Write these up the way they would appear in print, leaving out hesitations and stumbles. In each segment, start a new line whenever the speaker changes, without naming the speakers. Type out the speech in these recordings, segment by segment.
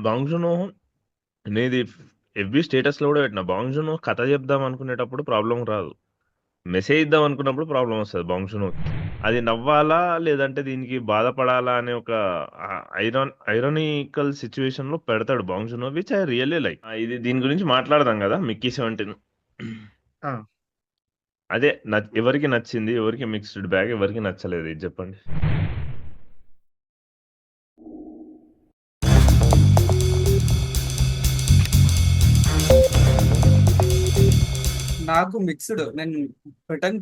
బాంగ్ నేది FB స్టేటస్‌లో గూడా పెట్టిన. బాంగ్ కథ చెప్దాం అనుకునేటప్పుడు ప్రాబ్లమ్ రాదు. మెసేజ్ ఇద్దాం అనుకున్నప్పుడు ప్రాబ్లమ్ వస్తది బాంగ్. అది నవ్వాలా? లేదంటే దీనికి బాధపడాలా? అనే ఒక ఐరానికల్ సిట్యుయేషన్‌లో పెడతాడు బాంగ్ విచ్ ఐ రియల్లీ లైక్. ఇది దీని గురించి మాట్లాడదాం గదా! 'మిక్కీ 17'.
ఆ!
అదే ఎవరికి నచ్చింది? ఎవరికి మిక్స్డ్ బ్యాగ్? ఎవరికి నచ్చలేదు ఇది జెప్పండి?
నాకు మిక్స్డ్. నేను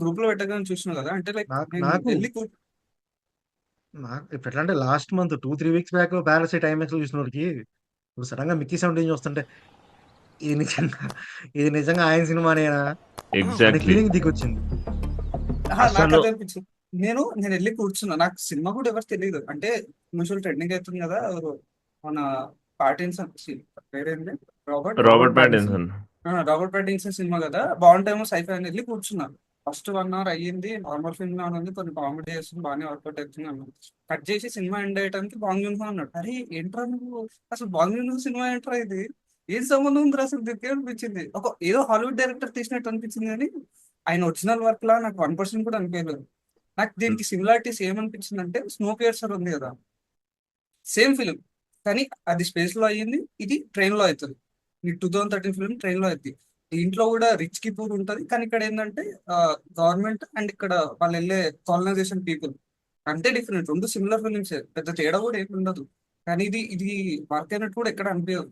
గ్రూప్ లో పెట్టగానే చూసిన కదా, అంటే లైక్
నాకు
నేను
నాకు
వెళ్ళి
నాకు ఇప్పుడు ఎట్లా అంటే last month 2, 3 weeks back 'Parasite' ఐమాక్స్‌లో చూసినోడికి ఇప్పుడు సడెన్‌గా 'మిక్కీ 17' చూస్తుంటే ఇది నిజంగా ఇది నిజంగా ఆయన సినిమానేనా అనే
ఎగ్జాక్ట్‌లీ.
ఫీలింగ్ దిగొచ్చింది.
నాకు
అసలు
అదే అనిపించింది. నేను వెళ్ళి కూర్చున్నా. నాకు సినిమా కూడా ఎవరు తెలియదు. అంటే మ్యూచువల్ ట్రెండింగ్ అవుతుంది కదా, ఎవరు మన పార్టిన్సన్ పేరేంటి, Robert Robert
'Robert
Pattinson.
Pattinson.'
Robert Pattinson cinema కదా, బాగుంటేమో సైఫై అని వెళ్ళి కూర్చున్నా. ఫస్ట్ 1 hour అయ్యింది, నార్మల్ ఫిల్మ్ లా ఉంది, కొన్ని కామెడీ చేస్తుంది, బాగానే వర్కౌట్ అవుతుంది అన్నాడు. కట్ చేసి సినిమా ఎండ్ అయ్యడానికి బాంగ్ జూన్ అన్నాడు. అరే ఏంట్రా నువ్వు, అసలు బాంగ్ జూన్ సినిమా ఏంట్రా ఇది, ఏం సంబంధం ఉందిరా అసలు దీనికి అనిపించింది. ఒక ఏదో హాలీవుడ్ డైరెక్టర్ తీసినట్టు అనిపించింది, కానీ ఆయన ఒరిజినల్ వర్క్ లా నాకు 1% కూడా అనిపించలేదు. నాకు దీనికి సిమిలారిటీస్ ఏమనిపించింది అంటే, స్నో పియర్సర్ ఉంది కదా, సేమ్ ఫిలిం, కానీ అది స్పేస్ లో అయ్యింది, ఇది ట్రైన్ లో అవుతుంది. ఈ 2013 ఫిలిం ట్రైన్ లో అవుతుంది. దీంట్లో కూడా రిచ్ కి పూర్ ఉంటుంది, కానీ ఇక్కడ ఏంటంటే గవర్నమెంట్ అండ్ ఇక్కడ వాళ్ళు వెళ్ళే కాలనైజేషన్ పీపుల్ అంతే డిఫరెంట్. రెండు సిమిలర్ ఫిలిమ్స్, పెద్ద తేడా కూడా ఏమి ఉండదు. కానీ ఇది ఇది వర్క్ అయినట్టు కూడా ఎక్కడ అనిపించదు.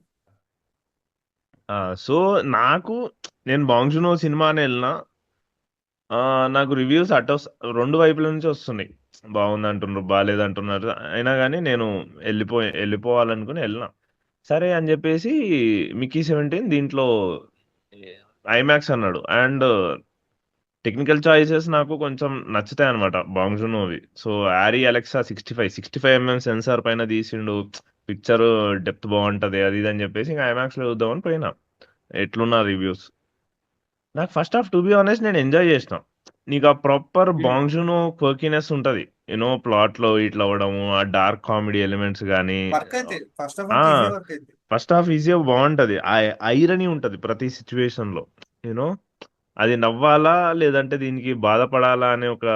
ఆ! సో, నాకు నేను 'బాంగ్ జూన్' సినిమా అని ఎళ్ళినా నాకు రివ్యూస్ 2 వైపుల నుంచి వస్తున్నాయి. బావుందంటున్నారు, బాలేదంటున్నారు. అయినా గాని నేను ఎళ్ళిపోవాలనుకుని ఎళ్ళినా. సరే అని జెప్పేసి 'మిక్కీ 17' దీంట్లో ఐమాక్స్ అన్నాడు. అండ్ టెక్నికల్ చాయిసెస్ నాకు కొంచెం నచ్చుతాయన్నమాట 'Bong Joonho'. So, 'Arri Alexa 65 mm sensor పైన తీసిండు. పిక్చరు డెప్త్ బావుంటది. అది ఇది అని జెప్పేసి ఇంక ఐమాక్స్‌లో చూద్దామని పోయినా. ఎట్లున్నా రివ్యూస్. నాకు first half to be honest నేను ఎంజాయ్ చేసిన. నీకు ఆ ప్రాపర్ బాంగ్ జూనో క్వర్కీనెస్ ఉంటది. ప్లాట్‌లో ఇట్లా అవ్వడము, ఆ డార్క్ కామెడీ ఎలిమెంట్స్ గాని
వర్క్ అయితే ఫస్ట్ ఆఫ్
ఆ!
అంతా ఈజీ వర్క్ అయితే.
ఫస్ట్ హాఫ్ ఈజీగా బావుంటది. ఐరనీ ఉంటది ప్రతి సిట్యుయేషన్‌లో. యూ నో అది నవ్వాలా? లేదంటే దీనికి బాధపడాలా? అనే ఒక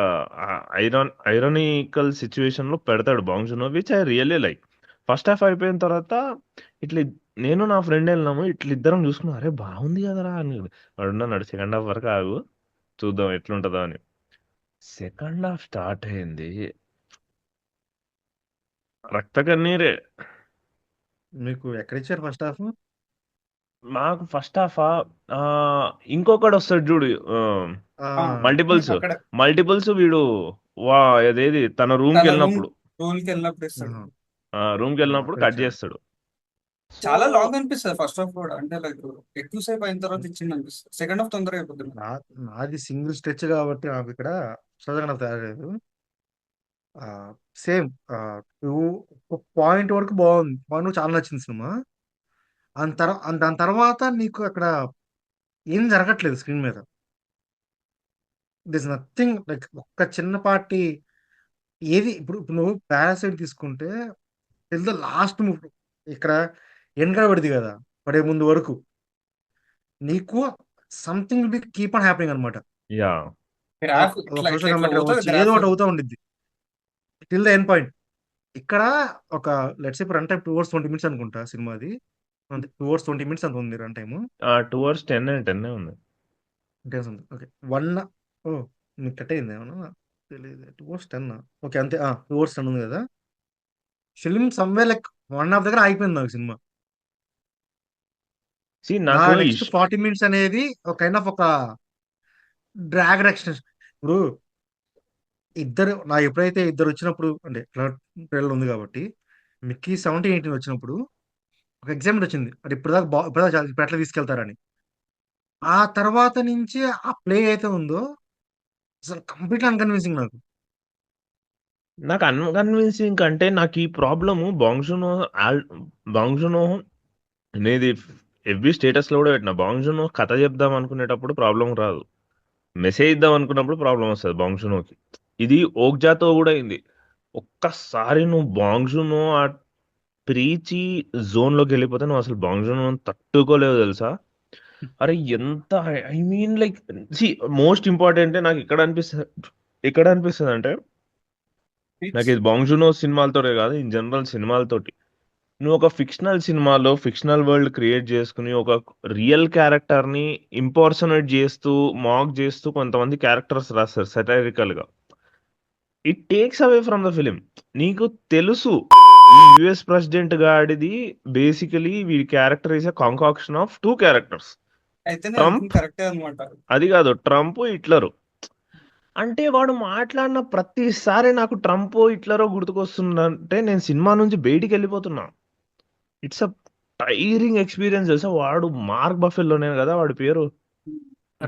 ఐరానికల్ సిట్యుయేషన్‌లో పెడతాడు Bong Joonho which I really like. First half అయిపోయిన తర్వాత ఇట్లా నేను నా ఫ్రెండ్ ఎళ్ళినాము. ఇట్లా ఇద్దరం చూసుకున్నాం. అరే! బాగుంది కదరా! అని. వాడున్నాడు సెకండ్ హాఫ్ వరకు ఆగు. చూద్దాం ఎట్లుంటదో అని. సెకండ్ హాఫ్ స్టార్ట్ అయింది. రక్త కన్నీరే.
మీకు ఎక్కడిచ్చారు ఫస్ట్ హాఫ్?
నాకు ఫస్ట్ హాఫా ఇంకొకడొస్తాడు జూడు.
ఆ,
మల్టిపుల్స్.
అక్కడ
వీడు వా అదేది తన
తన రూమ్
రూమ్‌కెళ్ళినప్పుడు.
రూమ్ కి వెళ్ళినప్పుడు ఇస్తాడు.
ఆహా!
రూమ్‌కెళ్ళినప్పుడు కట్
అక్కడిచ్చారు.
జేస్తాడు. సో,
చాలా లాంగ్ అనిపిస్తుంది ఫస్ట్ హాఫ్ కూడా, అంటే లైక్ ఎక్కువ సేపు అయిన తర్వాత ఇచ్చింది అనిపిస్తుంది. సెకండ్ హాఫ్ తొందరగా అయిపోతుంది.
నా నాది సింగిల్ స్ట్రెచ్ కాబట్టి నాకిక్కడ సహజంగా నాకు తేలేదు. సేమ్ ఒక పాయింట్ వరకు బాగుంది. పాయింట్ చాలా నచ్చింది సినిమా. దాని తర్వాత నీకు అక్కడ ఏం జరగట్లేదు స్క్రీన్ మీద. దిస్ నథింగ్ లైక్ ఒక్క చిన్నపాటి ఏది ఇప్పుడు ఇప్పుడు నువ్వు 'పారాసైట్' తీసుకుంటే టిల్ ద లాస్ట్ మూవ్ ఇక్కడ ఎండ్ కార్డ్ పడిద్ది కదా! పడే ముందు వరకు నీకు something will be keep on happening అనమాట.
యాహ్!
గ్రాఫ్
అదొక
ఇట్లా ఇట్లా
సోషల్
ఇట్లా
కామెంటరీ
పోతుంది
అవ్వచ్చు. ఏదో
గ్రాఫ్.
ఒకటి అవుతా ఉండిద్ది. Till the end point. ఇక్కడ ఒక let's say run time 2 hours 20 minutes అనుకుంటా సినిమాది. అంతే 2 అవర్స్ 20 మినిట్స్ అంత ఉంది రన్ టైము.
2 అవర్స్ 10 ఉంది.
అంటే ఓకే. 1 ఓహ్! మీకు కట్ అయిందా ఏమన్నా? తెలీదు. 2 అవర్స్ 10 ఓకే. అంతే 2 అవర్స్ 10 ఉంది కదా! ఫిల్మ్ సమ్‌వేర్ లైక్ 1 హాఫ్ దగ్గర ఆగిపోయింది నాకు సినిమా. నా
నాకు
నెక్స్ట్ 40 మినిట్స్ అనేది ఒక కైండ్ ఆఫ్ ఒక డ్రాగ్ ఎక్స్‌టెన్షన్. ఇప్పుడు ఎప్పుడైతే ఇద్దరొచ్చినప్పుడు అంటే ట్రైలర్ ఉంది కాబట్టి 'మిక్కీ 17, 18' వచ్చినప్పుడు ఒక ఎక్సైట్‌మెంట్ వచ్చింది. అంటే ఇప్పటిదాకా చాలు ఇప్పుడు ఎట్లా తీసుకెళ్తారని. ఆ తర్వాత నుంచి ఆ ప్లే అయితే ఉందో అసలు కంప్లీట్‌లీ అన్‌కన్విన్సింగ్ నాకు.
నాకు అన్‌కన్విన్సింగ్ కంటే నాకీ ప్రాబ్లము ఆల్ 'బాంగ్ జూనో' అనేది ఎఫ్‌బీ స్టేటస్‌లో గూడా పెట్టిన. 'బాంగ్ జూనో' కథ చెప్దాం అనుకునేటప్పుడు ప్రాబ్లమ్ రాదు. మెసేజ్ ఇద్దాం అనుకున్నప్పుడు ప్రాబ్లమ్ వస్తది 'బాంగ్ జూనో'కి. ఇది 'ఓక్జా'తో గూడా అయింది. ఒక్కసారి నువ్వు 'బాంగ్ జూనో' ప్రీచి జోన్లోకి వెళ్ళిపోతే నువ్వు అసలు బాంగ్ జూన్ తట్టుకోలేవు తెలుసా. అరే ఎంత, I mean like see most important నాకు ఎక్కడ అనిపిస్తుంది అంటే నాకు ఇది బాంగ్ జూనో సినిమాలతోటే కాదు, ఇన్ జనరల్ సినిమాలతోటి. నువ్వు ఒక ఫిక్షనల్ సినిమాలో ఫిక్షనల్ వరల్డ్ క్రియేట్ చేసుకుని ఒక రియల్ క్యారెక్టర్ ని ఇంపర్సనేట్ చేస్తూ మాక్ చేస్తూ కొంతమంది క్యారెక్టర్స్ రాస్తారు సెటైరికల్ గా. It takes away from the film. నీకు తెలుసు ఈ యుఎస్ ప్రెసిడెంట్ గాడిది బేసికలీ వీడి character is a concoction of two characters,
అయితే నేను అనుకుంది
ట్రంప్,
కరెక్టే అనమాట.
అది కాదు ట్రంప్ హిట్లరు. అంటే వాడు మాట్లాడిన ప్రతిసారి నాకు ట్రంప్ హిట్లరో గుర్తుకొస్తుందంటే నేను సినిమా నుంచి బయటికి వెళ్ళిపోతున్నా. ఇట్స్ అ టైరింగ్ ఎక్స్పీరియన్స్ తెలుసా. వాడు మార్క్ బఫెల్లోనే కదా వాడి పేరు,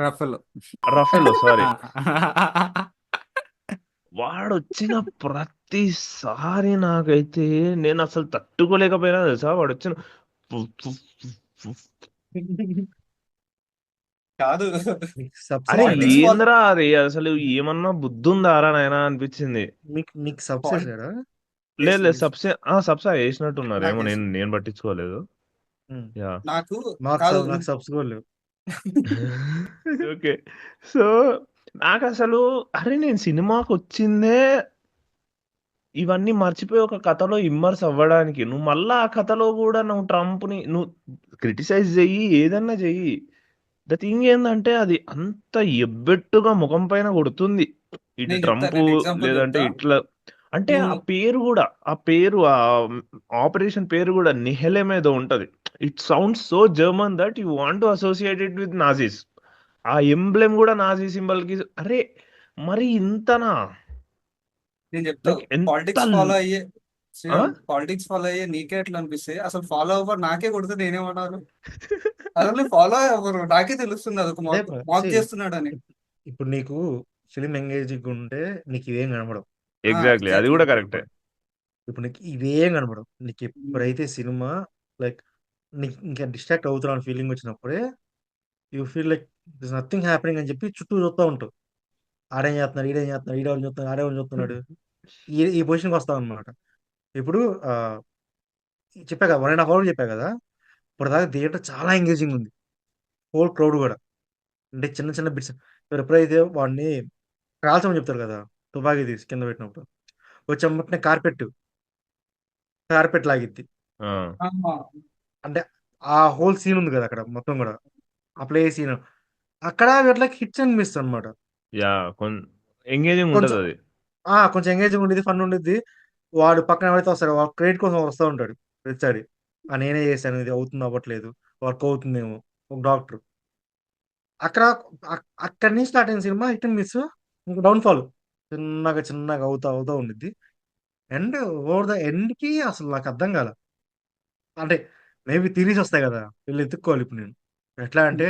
రఫల్.
రఫెల్లో సారీ. వాడు వచ్చిన ప్రతిసారి నాకైతే నేను అసలు తట్టుకోలేకపోయినా తెలుసా. వాడు వచ్చిన
కాదు,
మీకు సబ్
అరే
పాలిటిక్స్
ఏంద్రా అరే అసలు ఏమన్నా బుద్ధి ఉందారా నాయనా అనిపించింది.
మీకు సబ్స్
పాలి
వేసాడా?
లేదు లేదు
వేసింది
సబ్సా వేసినట్టున్నారు ఏమో,
నాకు
నేను
వేసింది.
నేను పట్టించుకోలేదు. యా
నాకు
నాకు
కాదు
నాకు సబ్స్ కూడా లేవు.
ఓకే. సో నాకు అసలు అరే నేను సినిమాకి వచ్చిందే ఇవన్నీ మర్చిపోయి ఒక కథలో ఇమ్మర్స్ అవ్వడానికి. నువ్వు మళ్ళా ఆ కథలో కూడా నువ్వు ట్రంప్ని నువ్వు క్రిటిసైజ్ చెయ్యి, ఏదన్నా చెయ్యి. ద థింగ్ ఏందంటే అది అంత ఎబ్బెట్టుగా ముఖం పైన కొడుతుంది. ఇటు
నేను చెప్తా,
ట్రంప్
నేను ఎగ్జాంపుల్
లేదంటే
చెప్తా.
ఇట్లా. అంటే
నువ్వు
ఆ పేరు కూడా ఆ పేరు ఆ ఆపరేషన్ పేరు కూడా నిహెలెం ఏదో ఉంటది. It sounds so German that you want to associate it with Nazis. ఆ ఎంబ్లెమ్ కూడా నాజీ సింబల్ కి. అరే మరి ఇంతనా,
నేను చెప్తా,
లైక్ ఎంత
పాలిటిక్స్ ఫాలో అయ్యే
ఆ?
శ్రీరామ్, పాలిటిక్స్ ఫాలో అయ్యే నీకే ఎట్లా అనిపిస్తే అసలు ఫాలో అవ్వరు నాకే కొడితే నేనేమన్నారు? అసలు ఫాలో అవ్వరు నాకే తెలుస్తుంది అదొక
అదే
మాక్ చేస్తున్నాడని.
ఇప్పుడు నీకు ఫిలిం ఎంగేజింగ్ ఉంటే నీకు ఇవేం కనబడవు.
ఎగ్జాక్ట్లీ, అది
ఎగ్జాక్ట్లీ.
కూడా కరెక్టే.
ఇప్పుడు నీకు ఇవేం కనబడవు. నీకు ఎప్పుడైతే సినిమా లైక్ నీకు ఇంకా డిస్ట్రాక్ట్ అవుతున్నాను ఫీలింగ్ వచ్చినప్పుడే you feel like this nothing happening అని చెప్పి చుట్టూ చూస్తూ ఉంటావు. ఆడేం చేస్తున్నాడు, ఈడేం చేస్తున్నాడు, ఈడేం చూస్తున్నాడు, ఆడేం చూస్తున్నాడు, ఈ పొజిషన్కి వస్తావు అనమాట. ఇప్పుడు ఆ, చెప్పా కదా 1.5 hours చెప్పా కదా. ఇప్పుడు దాకా థియేటర్ చాలా ఎంగేజింగ్ ఉంది, హోల్ క్రౌడ్ కూడా. అంటే చిన్న చిన్న బిట్స్ ఎప్పుడైతే వాడిని కాల్చమని చెప్తారు కదా, తుపాకీ తీసి కింద పెట్టినప్పుడు వచ్చేమ్మటనే కార్పెట్ లాగిద్ది.
ఆ,
ఆహా.
అంటే ఆ హోల్ సీన్ ఉంది కదా అక్కడ మొత్తం కూడా, ఆ ప్లే సీన్ అక్కడ వీటికి హిట్స్ అనిపిస్తుంది అనమాట.
యా ఎంగేజింగ్ ఉంటది
కొంచెం
అది.
కొంచెం ఎంగేజింగ్ ఉండేది, ఫన్ ఉండేది. వాడు పక్కన ఎవరైతే వస్తాడో వాడు క్రెడిట్ కోసం వస్తూ ఉంటాడు ప్రతిసారి. నేనే చేశాను, ఇది అవుతుంది అవ్వట్లేదు, వర్క్ అవుతుందేమో. ఒక డాక్టర్ అక్కడ అక్కడి నుంచి స్టార్ట్ అయిన సినిమా హిట్ అండ్ మిస్, ఇంకా డౌన్ఫాల్ చిన్నగా చిన్నగా అవుతా అవుతా ఉండిద్ది. అండ్ ఓవర్ ద ఎండ్కి అసలు నాకు అర్థం కాల. అంటే మేబీ థీరీస్ వస్తాయి కదా, వీళ్ళు ఎత్తుక్కోవాలి ఇప్పుడు నేను. ఎట్లా అంటే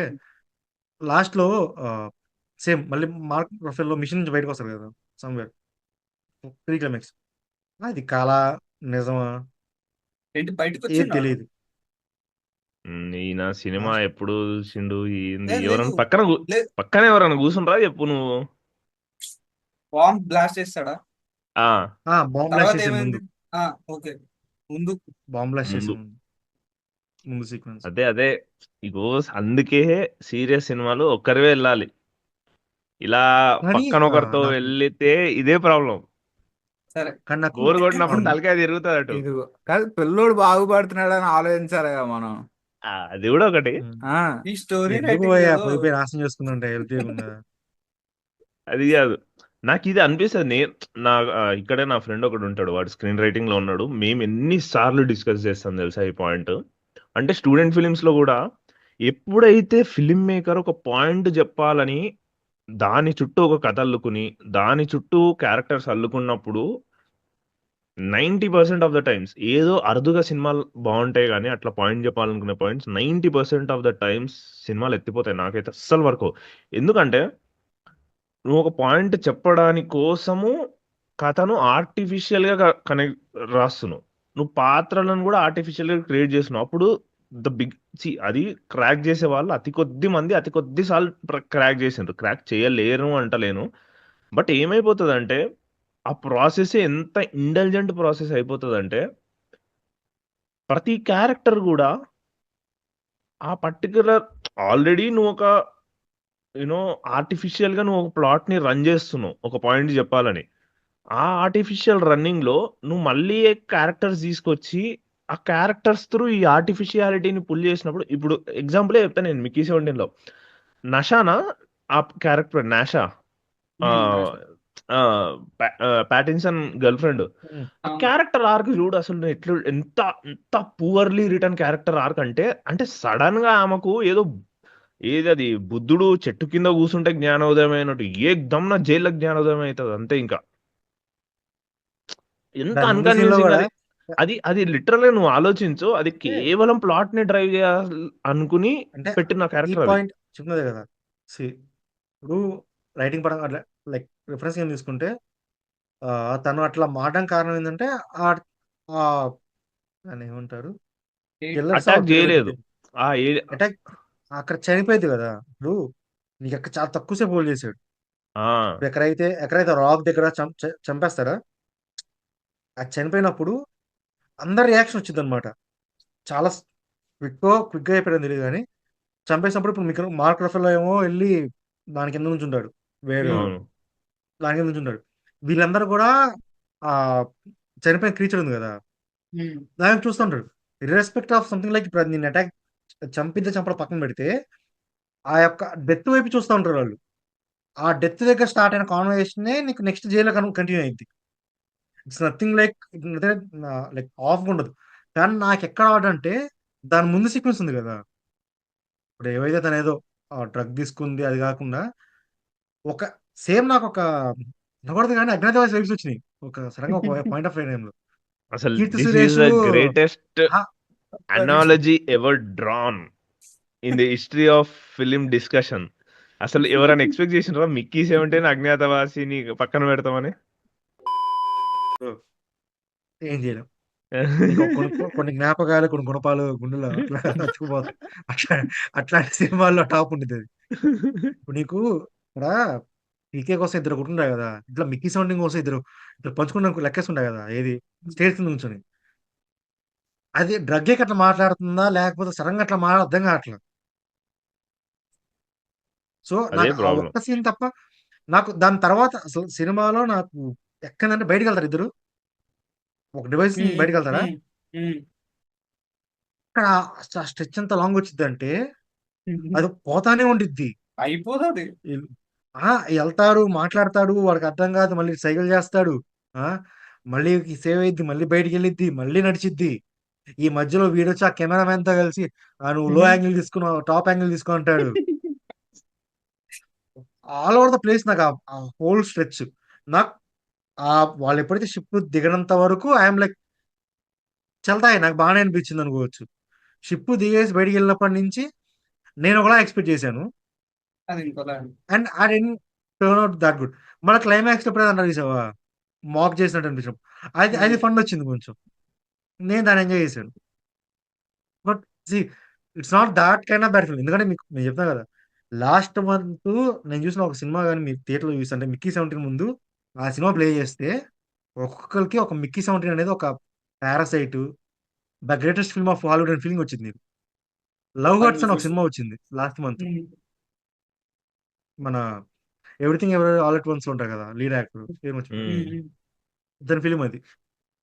లాస్ట్లో సేమ్ మళ్ళీ మార్క్ ప్రొఫైల్లో మిషన్ నుంచి బయటకు వస్తారు కదా సమ్వేర్ ప్రీ క్లైమాక్స్. అది కళ నిజమా
ఏంటి బయటకు
ఏది
వచ్చినాడు?
తెలియదు.
ఈయన సినిమా
లాస్ట్
ఎప్పుడు చూసిండు ఏంది,
లేదు
ఎవరైనా పక్కన ఎవరైనా కూర్చుండ్రా చెప్పు నువ్వు.
బాంబ్ బ్లాస్ట్ చేస్తాడా?
ఆ
బాంబ్ బ్లాస్ట్
తర్వాత
చేసే ముందు,
ఏమైంది? ఆ ఓకే, ముందు
బాంబ్ బ్లాస్ట్ చేసే
ముందు
ముందు ముందు సీక్వెన్స్.
అదే ఇగో అందుకే సీరియస్ సినిమాలు ఒక్కరివే వెళ్ళాలి. ఇలా
కానీ
పక్కన ఒకరితో
నాకు
వెళ్తే ఇదే ప్రాబ్లం.
సరే.
కానీ నాకు
బోర్ కొట్టినప్పుడు
ఈ
తలకాయ తిరుగుతుంది అటు.
ఇదిగో కాదు, పిల్లోడు బాగుపడుతున్నాడని ఆలోచించాలి కదా మనం.
అది కూడా ఒకటి.
ఉమ్,
ఆ
ఈ స్టోరీ
ఎందుకు
రైటింగ్
పోయా
ఏదో
పోయి పోయి నాశనం చేసుకుందంటే హెల్ప్ చేయకుండా.
అది కాదు, నాకు ఇది అనిపిస్తుంది. ఇక్కడే నా ఫ్రెండ్ ఒకడు ఉంటాడు, వాడు స్క్రీన్ రైటింగ్ లో ఉన్నాడు. మేము ఎన్ని సార్లు డిస్కస్ చేస్తాం తెలుసా ఈ పాయింట్. అంటే స్టూడెంట్ ఫిలిమ్స్ లో కూడా ఎప్పుడైతే ఫిలిం మేకర్ ఒక పాయింట్ చెప్పాలని దాని చుట్టూ ఒక కథ అల్లుకుని దాని చుట్టూ క్యారెక్టర్స్ అల్లుకున్నప్పుడు 90% ఆఫ్ ద టైమ్స్ ఏదో అరుదుగా సినిమాలు బాగుంటాయి, కానీ అట్లా పాయింట్ చెప్పాలనుకునే పాయింట్స్ 90% ఆఫ్ ద టైమ్స్ సినిమాలు ఎత్తిపోతాయి. నాకైతే అస్సలు వర్క్. ఎందుకంటే నువ్వు ఒక పాయింట్ చెప్పడానికి కోసము కథను ఆర్టిఫిషియల్ గా కనెక్ట్ రాస్తున్నావు. నువ్వు పాత్రలను కూడా ఆర్టిఫిషియల్ గా క్రియేట్ చేస్తున్నావు. అప్పుడు ద బిగ్ అది క్రాక్ చేసే వాళ్ళు అతి కొద్ది మంది అతి కొద్ది సార్లు క్రాక్ చేసిండ్రు. క్రాక్ చేయలేరు అంటలేను, బట్ ఏమైపోతుంది అంటే ఆ ప్రాసెస్ ఎంత ఇంటెలిజెంట్ ప్రాసెస్ అయిపోతుంది అంటే ప్రతి క్యారెక్టర్ కూడా ఆ పర్టికులర్ ఆల్రెడీ నువ్వు ఒక యూనో ఆర్టిఫిషియల్ గా నువ్వు ఒక ప్లాట్ ని రన్ చేస్తున్నావు ఒక పాయింట్ చెప్పాలని. ఆ ఆర్టిఫిషియల్ రన్నింగ్ లో నువ్వు మళ్ళీ క్యారెక్టర్స్ తీసుకొచ్చి ఆ క్యారెక్టర్స్ త్రూ ఈ ఆర్టిఫిషియాలిటీని పుల్ చేసినప్పుడు, ఇప్పుడు ఎగ్జాంపుల్ చెప్తాను నేను మిక్కీ 17 లో నషానా, ఆ character Nasha, Pattinson girl friend,
ఉమ్.
ఆ క్యారెక్టర్ ఆర్క్ చూడు అసలు ఎట్లా ఎంత ఎంత పూవర్లీ రిటర్న్ క్యారెక్టర్ ఆర్క్ అంటే అంటే సడన్ గా ఆమెకు ఏదో ఏది అది బుద్ధుడు చెట్టు కింద కూర్చుంటే జ్ఞానోదయం అయినట్టు ఏకదమ్ నా జైల్లో జ్ఞానోదయం అవుతుంది అంతే. ఇంకా ఎంత
దాని ముందు సీన్ లో
అన్కన్విన్సింగ్
కూడా
అది. అది అది లిటరల్ గా నువ్వు ఆలోచించు, అది
అంటే
కేవలం ప్లాట్ ని డ్రైవ్ చేయాలి అనుకుని
అంటే
పెట్టిన
ఈ
క్యారెక్టర్ అది.
పాయింట్ చెప్పినదే కదా. ఇప్పుడు రైటింగ్ పరంగా అట్లా లైక్ రిఫరెన్స్ ఏం తీసుకుంటే తను అట్లా మారడం కారణం ఏంటంటే ఆ ఆ దాన్ని ఏమంటారు, కిల్లర్స్
అటాక్ చేయలేదు ఆ
అటాక్ అక్కడ చనిపోయింది కదా. ఇప్పుడు నీకు అక్కడ చాలా తక్కువ సేపు హోల్డ్ చేశాడు.
ఆ
ఇప్పుడు ఎక్కడైతే రాక్ దగ్గర చంపేస్తారా, అది చనిపోయినప్పుడు అందరి రియాక్షన్ వచ్చింది అనమాట. చాలా క్విక్గా అయిపోయింది తెలియదు కానీ చంపేసినప్పుడు ఇప్పుడు మీకు మార్క్ రఫెల్లో ఏమో వెళ్ళి దాని కింద నుంచి ఉంటాడు, వేరే
అవును
దాని కింద నుంచి ఉంటాడు. వీళ్ళందరూ కూడా ఆ చనిపోయిన క్రీచర్ ఉంది కదా దాన్ని చూస్తుంటాడు. ఇర్రెస్పెక్ట్ ఆఫ్ సంథింగ్ లైక్ ఇప్పుడు నేను అటాక్ చంపడం పక్కన పెడితే ఆ యొక్క డెత్ వైపు చూస్తూ ఉంటారు వాళ్ళు. ఆ డెత్ దగ్గర స్టార్ట్ అయిన కాన్వర్సేషన్ నీకు నెక్స్ట్ జైల్లో కంటిన్యూ అయింది. It's nothing like like of ఉండదు. కానీ నాకు ఎక్కడ ఆడంటే దాని ముందు సీక్వెన్స్ ఉంది కదా. ఇప్పుడు ఏవైతే తను ఏదో డ్రగ్ తీసుకుంది అది కాకుండా ఒక సేమ్ నాకు ఒక నవ్వడదు కానీ అజ్ఞాతవాసి వైబ్స్ వచ్చినాయి ఒక సడన్గా ఒక పాయింట్ ఆఫ్ టైంలో.
అసలు
Keerthi
this is
Suresh
the greatest analogy ever drawn in the history of film discussion. అసలు ఎవరైనా ఎక్స్పెక్ట్ చేసినారా మిక్కీ 17 అజ్ఞాతవాసిని పక్కన పెడతామని?
ఏం చేయలేం. నీకు కొన్ని జ్ఞాపకాలు కొన్ని గుణపాలు గుండెలో అట్లా అతుకుపోతాయి. అట్లా అట్లాంటి సినిమాల్లో టాప్ ఉండేది అది. ఇప్పుడు నీకు ఇక్కడ పీకే కోసం ఇద్దరు కొట్టుంటారు కదా, ఇట్లా మిక్కీ సౌండింగ్ కోసం ఇద్దరు ఇట్లా పంచుకున్న లెక్కేస్తుంటాయి కదా. ఏది స్టేజ్ కింద నుంచొని అది డ్రగ్గే అట్లా మాట్లాడుతుందా లేకపోతే సడన్ గా అట్లా మాట్లాడ అర్థం కావట్లేదు. సో
అదే
నాకు ఆ
ప్రాబ్లం.
ఒక్క సీన్ తప్ప నాకు దాని తర్వాత అసలు సినిమాలో నాకు ఎక్కడంటే బయటకు వెళ్తారు ఇద్దరు, ఒక డివైస్ బయటకు వెళ్తారా, అక్కడ ఆ స్ట్రెచ్ ఎంత లాంగ్ వచ్చింది అంటే అది పోతానే ఉండిద్ది.
అయిపోతుంది.
వెళ్తాడు మాట్లాడతాడు వాడికి అర్థం కాదు మళ్ళీ సైకిల్ చేస్తాడు, ఆ మళ్ళీ సేవ్ అయ్యిద్ది మళ్ళీ బయటికి వెళ్ళిద్ది మళ్ళీ నడిచిద్ది. ఈ మధ్యలో వీడొచ్చి ఆ కెమెరామెన్ తో కలిసి నువ్వు లో యాంగిల్ తీసుకున్నావు టాప్ యాంగిల్ తీసుకో అంటాడు. ఆల్ ఓవర్ ద ప్లేస్ నాకు ఆ హోల్ స్ట్రెచ్ నాకు వాళ్ళు ఎప్పుడైతే షిప్ దిగనంత వరకు ఐఎమ్ లైక్ చల్తాయి నాకు బాగానే అనిపించింది అనుకోవచ్చు. షిప్ దిగేసి బయటికి వెళ్ళినప్పటి నుంచి నేను ఒకలా ఎక్స్పెక్ట్ చేశాను
అది ఇంకోలా.
And I didn't turn out that good. మన క్లైమాక్స్ ఎప్పుడైనా అన్నారు చూసావా మాక్ చేసినట్టు అనిపించడం, అది ఫండ్ వచ్చింది కొంచెం, నేను దాన్ని ఎంజాయ్ చేశాను. But see it's not that kind of bad film. ఎందుకంటే మీకు నేను చెప్తాను కదా, లాస్ట్ మంత్ నేను చూసిన ఒక సినిమా కానీ మీరు థియేటర్లో చూసి అంటే మిక్కీ 17 ముందు ఆ సినిమా ప్లే చేస్తే ఒక్కొక్కరికి ఒక మిక్కీ 17 అనేది ఒక parasite the greatest film of Hollywood అని ఫీలింగ్ వచ్చింది. లవ్ హర్ట్స్ అని ఒక సినిమా వచ్చింది లాస్ట్ మంత్, మన ఎవ్రీథింగ్ ఎవరి ఆల్ ఎట్ వన్స్ ఉంటాయి కదా లీడ్ యాక్టర్ పేరు మర్చిపోయాను. దాని ఫిలిం అది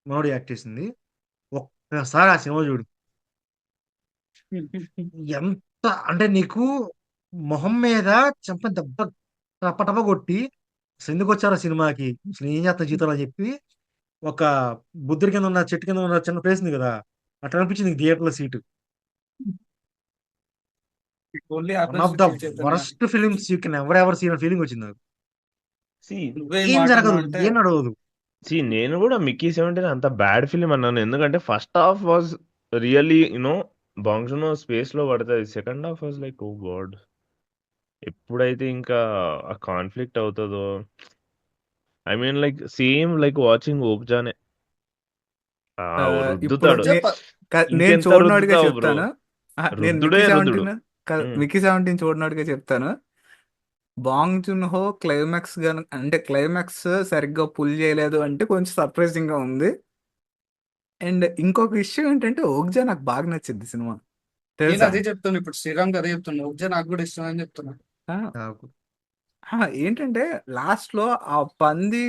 మనోడు యాక్ట్ చేసింది. ఒక్కసారి ఆ సినిమా చూడు ఎంత అంటే నీకు మొహం మీద చెంప దెబ్బ టప కొట్టి అసలు ఎందుకు వచ్చారు ఆ సినిమాకి, అసలు ఏం చేస్తాను జీవితంలో అని చెప్పి ఒక బుద్ధుడి కింద ఉన్న చెట్టు కింద ఉన్న చిన్న ప్లేస్ ఉంది కదా అట్లా అనిపించింది థియేటర్లో seat.
Only
one of the worst films you can ever seen feeling వచ్చింది నాకు.
నువ్వే
ఏం
మాట
జరగదు
అంటే
ఏం నడవదు.
నేను కూడా మిక్కీ 17 అంత బ్యాడ్ ఫిలిం అన్నాను ఎందుకంటే first half was really Bong Joonho space లో పడుతుంది. Second half was like oh God, ఎప్పుడైతే ఇంకా ఆ కాన్ఫ్లిక్ట్ అవుతుందో I mean like same like watching ఓక్జానే
ఇప్పుడు
రుద్దుతాడు.
నేను
ఇంకెంత
చూడనోడిగా
రుద్దుతావు బ్రో,
చెప్తాను. నేను
రుద్దుడే రుద్దుడు.
మిక్కీ 17 చూడనోడిగా చెప్తాను. బాంగ్ జున్ హో క్లైమాక్స్ అంటే క్లైమాక్స్ సరిగ్గా పుల్ చేయలేదు అంటే కొంచెం సర్ప్రైజింగ్ గా ఉంది. అండ్ ఇంకొక విషయం ఏంటంటే ఓగ్జా నాకు బాగా నచ్చింది సినిమా
నేను
తెలుసా?
అదే చెప్తున్నా, ఇప్పుడు శ్రీరామ్ అదే చెప్తున్నా, ఉజ్జా నాకు కూడా ఇష్టం అని చెప్తున్నా.
ఆ,
నాకు
ఏంటంటే లాస్ట్ లో ఆ పంది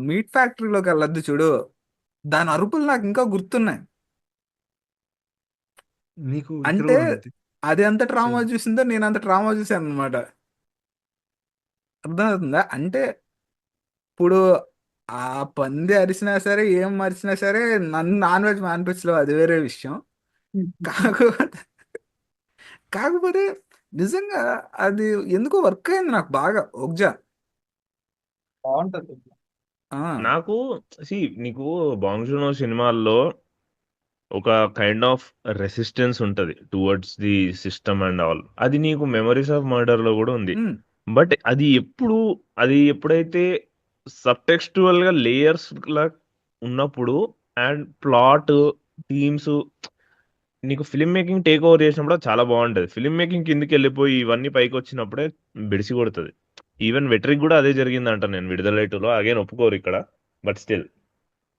మీట్ ఫ్యాక్టరీలోకి వెళ్ళొద్దు చూడు, దాని అరుపులు నాకు ఇంకా గుర్తున్నాయి.
నీకు ఇక్కడ
అంటే
కూడా ఉంది
అది ఎంత ట్రామా
సేమ్.
చూసిందో నేను అంత ట్రామా చూసాను అనమాట. అర్థమవుతుందా? అంటే ఇప్పుడు ఆ పంది అరిచినా సరే ఏం అరిచినా సరే నన్ను నాన్ వెజ్ మానిపించలేవు, అది వేరే విషయం. కాకపోతే కాకపోతే నిజంగా అది ఎందుకో వర్క్ అయింది నాకు బాగా ఓగ్జా.
బాగుంటది.
ఆ,
నాకు నీకు బాంగ్ జూనో సినిమాల్లో ఒక కైండ్ ఆఫ్ రెసిస్టెన్స్ ఉంటది towards the system and all. అది నీకు మెమరీస్ ఆఫ్ మర్డర్ లో కూడా ఉంది.
ఉమ్,
బట్ అది ఎప్పుడైతే సబ్టెక్స్చువల్ గా లేయర్స్ లా ఉన్నప్పుడు అండ్ ప్లాట్ థీమ్స్ నీకు ఫిల్మ్ మేకింగ్ టేక్ ఓవర్ చేసినప్పుడు అది చాలా బాగుంటది. ఫిల్మ్ మేకింగ్ కిందకి వెళ్ళిపోయి ఇవన్నీ పైకి వచ్చినప్పుడే బిడిసి కొడుతుంది. ఈవెన్ వెట్రికి కూడా అదే జరిగిందంట. నేను విడుదల 2లో అగైన్ ఒప్పుకోరు ఇక్కడ, బట్ స్టిల్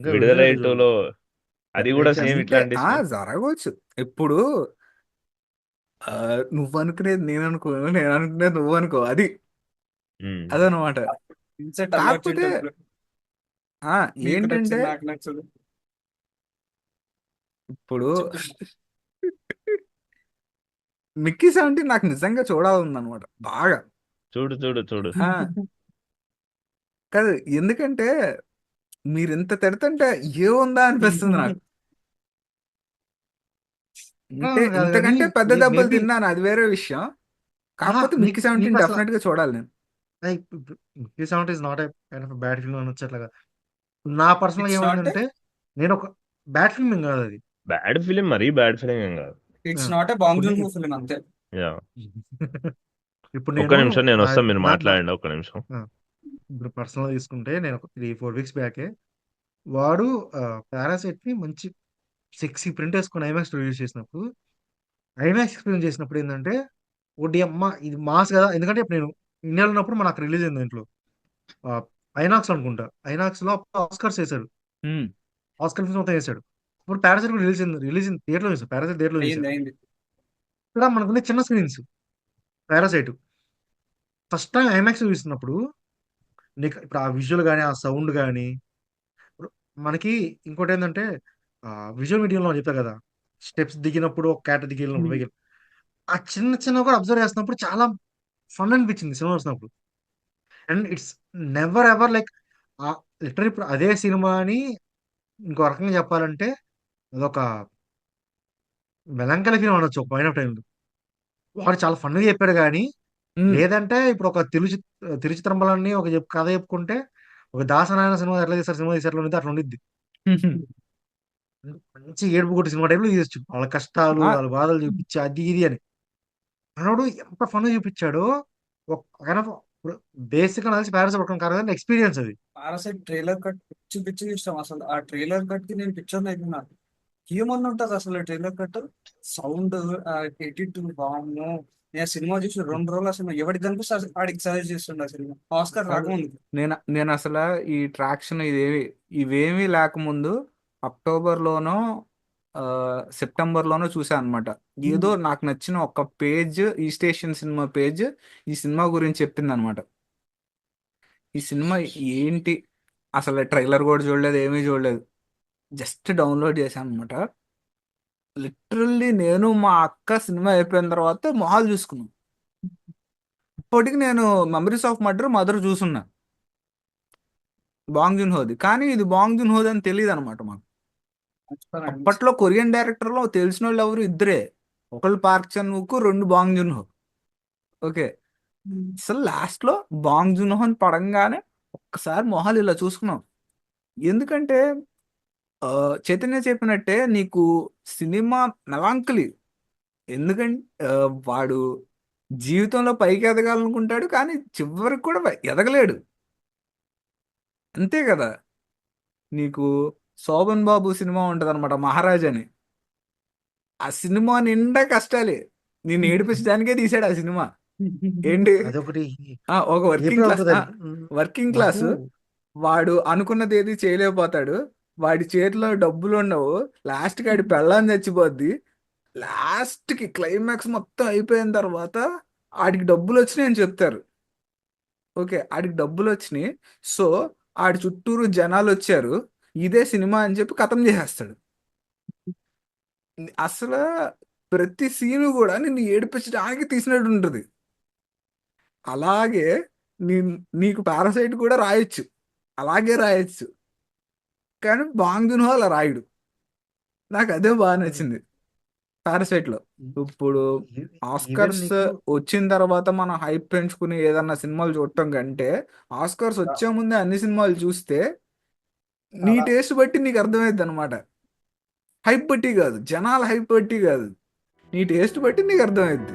ఇంకా
విడుదల
విడుదల
2లో అది కూడా
వెయిట్
సేమ్
చేస్తాను.
అంటే
ఇట్లాంటి
జరగవచ్చు. ఇప్పుడు ఆ, నువ్వు అనుకునేది నేను అనుకో, నేను అనుకునేది నువ్వు అనుకో, అది అదనమాట.
ఇన్సెట్ అల్లు అర్జున్
కాకపోతే
టెంపుల్
ఆ
మీకు
ఏంటంటే
నచ్చింది నాకు నచ్చదు
ఇప్పుడు
చెప్పండి.
మిక్కీ 17 నాకు నిజంగా చూడాలనుందనమాట బాగా.
చూడు చూడు చూడు.
ఆ, కాదు ఎందుకంటే మీరు ఇంత తిడుతుంటే ఏముందా అనిపిస్తుంది నాకు. అంటే
కాదు కానీ
ఇంతకంటే పెద్ద దెబ్బలు
మేబీ
తిన్నాను, అది వేరే విషయం. కాకపోతే
నీకు
మిక్కీ
నీకు
17
అసలు
డెఫినెట్ గా చూడాలి నేను.
Like seventy is not bad film అనొచ్చు అట్లాగా. నా పర్సనల్
ఇట్స్ నాట్
ఏమైందంటే నేను ఒక బ్యాడ్ ఫిల్మ్ ఏం కాదు అది.
బ్యాడ్ ఫిలిం, మరీ బ్యాడ్ ఫిలిం ఏం కాదు.
ఆ,
ఇట్స్ నాట్ ఏ బాంగ్
ఇప్పుడు
జూన్ హో ఫిల్మ్ అంతే.
యా.
ఇప్పుడు
ఒక్క
నేను
నిమిషం నేను
నా
వస్తాను, మీరు
నా నా-
మాట్లాడండి ఒక్క నిమిషం.
ఆ, ఇప్పుడు పర్సనల్ తీసుకుంటే నేను ఒక 3-4 వీక్స్ బ్యాకే వాడు పారాసైట్ ని మంచి సెక్సీ ప్రింట్ వేసుకొని ఐమాక్స్ రిలీజ్ చేసినప్పుడు, ఐమాక్స్ ఎక్స్పీరియన్స్ చేసినప్పుడు ఏంటంటే ఒకటి అమ్మ ఇది మాస్ కదా. ఎందుకంటే ఇప్పుడు నేను ఇండియాలో ఉన్నప్పుడు మనకు రిలీజ్ అయింది ఇంట్లో ఐనాక్స్ అనుకుంటా. ఐనాక్స్ లో ఆస్కర్స్ వేశాడు,
ఉమ్,
ఆస్కర్ ఫిల్మ్స్ మొత్తం వేశాడు. ఇప్పుడు పారాసైట్ కూడా రిలీజ్ థియేటర్ లో వేశాడు, పారాసైట్ థియేటర్ లో
అయింది
వేశాడు.
అయింది.
ఇక్కడ మనకున్న చిన్న screens parasite first time IMAX చూసినప్పుడు నీకు ఇప్పుడు ఆ విజువల్ కానీ ఆ సౌండ్ కానీ మనకి ఇంకోటి ఏంటంటే విజువల్ మీడియంలో చెప్తా కదా, స్టెప్స్ దిగినప్పుడు ఒక క్యాట్ దిగి వెళ్ళినప్పుడు వెహికల్ ఆ చిన్న చిన్న కూడా అబ్జర్వ్ చేస్తున్నప్పుడు చాలా ఫన్ అనిపించింది సినిమా చూసినప్పుడు. And it's never ever like literally ఇప్పుడు అదే సినిమాని ఇంకో రకంగా చెప్పాలంటే అదొక మెలంకలి ఫిల్మ్ అనొచ్చు ఒక పాయింట్ ఆఫ్ టైం. వాడు చాలా ఫన్గా చెప్పాడు కానీ,
ఉమ్.
లేదంటే ఇప్పుడు ఒక తిరుచిత్రంబలాన్ని ఒక కథ చెప్పుకుంటే ఒక దాసనారాయణ సినిమా ఎట్లా తీస్తారు, సినిమా తీసారు అట్లా అట్లా ఉండిద్ది. మంచి ఏడుపు కొట్టి సినిమా టైప్లో తీయచ్చు, వాళ్ళ కష్టాలు
ఆ,
వాళ్ళ బాధలు చూపించి అది ఇది అని. మనోడు ఎంత ఫన్ చూపించాడో. ఒక బేసిక్ కలిసి ప్యారెంట్స్ పట్టుకుని కాదు ఎక్స్పీరియన్స్ అది.
పారాసైట్ ట్రైలర్ కట్ పిచ్చి పిచ్చి ఇష్టం అసలు. ఆ ట్రైలర్ కట్ కి నేను పిక్చర్ అయిపోయినా. ఏమన్నా ఉంటుంది అసలు ట్రైలర్ కట్, సౌండ్, ఎడిట్, బాగుండు. నేను సినిమా చూసి 2 రోజులు అసలు ఎవరికి కనిపిస్తే వాడికి సజెస్ట్ చేస్తుండే ఆ సినిమా ఆస్కార్
కాదు
రాకముందు.
నేను అసలు ఈ ట్రాక్షన్ ఇవేమీ లేకముందు అక్టోబర్లోనో ఆ, సెప్టెంబర్లోనో చూసాను అనమాట. ఏదో నాకు నచ్చిన ఒక పేజ్, ఈ స్టేషన్ సినిమా పేజ్ ఈ సినిమా గురించి చెప్పింది అనమాట. ఈ సినిమా ఏంటి, అసలు ట్రైలర్ కూడా చూడలేదు, ఏమీ చూడలేదు, జస్ట్ డౌన్లోడ్ చేశాను అనమాట. లిటరల్లీ నేను మా అక్క సినిమా అయిపోయిన తర్వాత మొహాలు చూసుకున్నాను. ఇప్పటికి నేను మెమరీస్ ఆఫ్ మదర్ చూసున్నా బాంగ్ జూన్ హోది, కానీ ఇది బాంగ్ జూన్ హోది అని తెలియదు అనమాట మాకు.
మర్చిపోయాను.
అప్పట్లో కొరియన్ డైరెక్టర్లో తెలిసిన వాళ్ళు ఎవరు ఇద్దరే, ఒకళ్ళు పార్క్ చన్ వుక్, రెండు బాంగ్ జూన్ హో. ఓకే, అసలు లాస్ట్ లో బాంగ్ జూన్ హో అని పడంగానే ఒక్కసారి మొహాలు ఇలా చూసుకున్నాం. ఎందుకంటే ఆ, చైతన్య చెప్పినట్టే నీకు సినిమా మెలాంకలి. ఎందుకంటే వాడు జీవితంలో పైకి ఎదగాలనుకుంటాడు కానీ చివరికి కూడా ఎదగలేడు, అంతే కదా. నీకు శోభన్ బాబు సినిమా ఉంటది అనమాట, మహారాజ్ అని. ఆ సినిమా నిండా కష్టాలే, నేను ఏడిపించడానికే తీసాడు ఆ సినిమా. ఏంటి,
అదొకటి
ఒక వర్కింగ్
ఏప్రిల్
క్లాస్,
అవుతుంది.
వర్కింగ్
నాకు
క్లాస్ వాడు అనుకున్నది ఏది చేయలేకపోతాడు. వాడి చేతిలో డబ్బులు ఉండవు, లాస్ట్కి ఆడి పెళ్ళాన్ని చచ్చిపోద్ది, లాస్ట్కి క్లైమాక్స్ మొత్తం అయిపోయిన తర్వాత ఆడికి డబ్బులు వచ్చినాయి అని చెప్తారు. ఓకే, ఆడికి డబ్బులు వచ్చినాయి, సో ఆడి చుట్టూరు జనాలు వచ్చారు, ఇదే సినిమా అని చెప్పి ఖతం చేసేస్తాడు. అసలు ప్రతి సీను కూడా నిన్ను ఏడిపించడానికి తీసినట్టు ఉంటుంది. అలాగే నీ నీకు పారాసైట్ కూడా రాయొచ్చు, అలాగే రాయొచ్చు, కానీ బాంగ్ జూన్ హో అలా రాయుడు. నాకు అదే బాగా నచ్చింది పారాసైట్లో. ఇప్పుడు
ఈవెన్
ఆస్కర్స్
నీకు
వచ్చిన తర్వాత మనం హైప్ పెంచుకుని ఏదన్నా సినిమాలు చూడటం కంటే, ఆస్కర్స్ వచ్చే ముందే అన్ని సినిమాలు చూస్తే నీ
చాలా
టేస్ట్ బట్టి నీకు అర్థమైద్ది అనమాట. హైప్ బట్టి కాదు, జనాల హైప్ బట్టి కాదు, నీ టేస్ట్ బట్టి నీకు అర్థమైద్ది.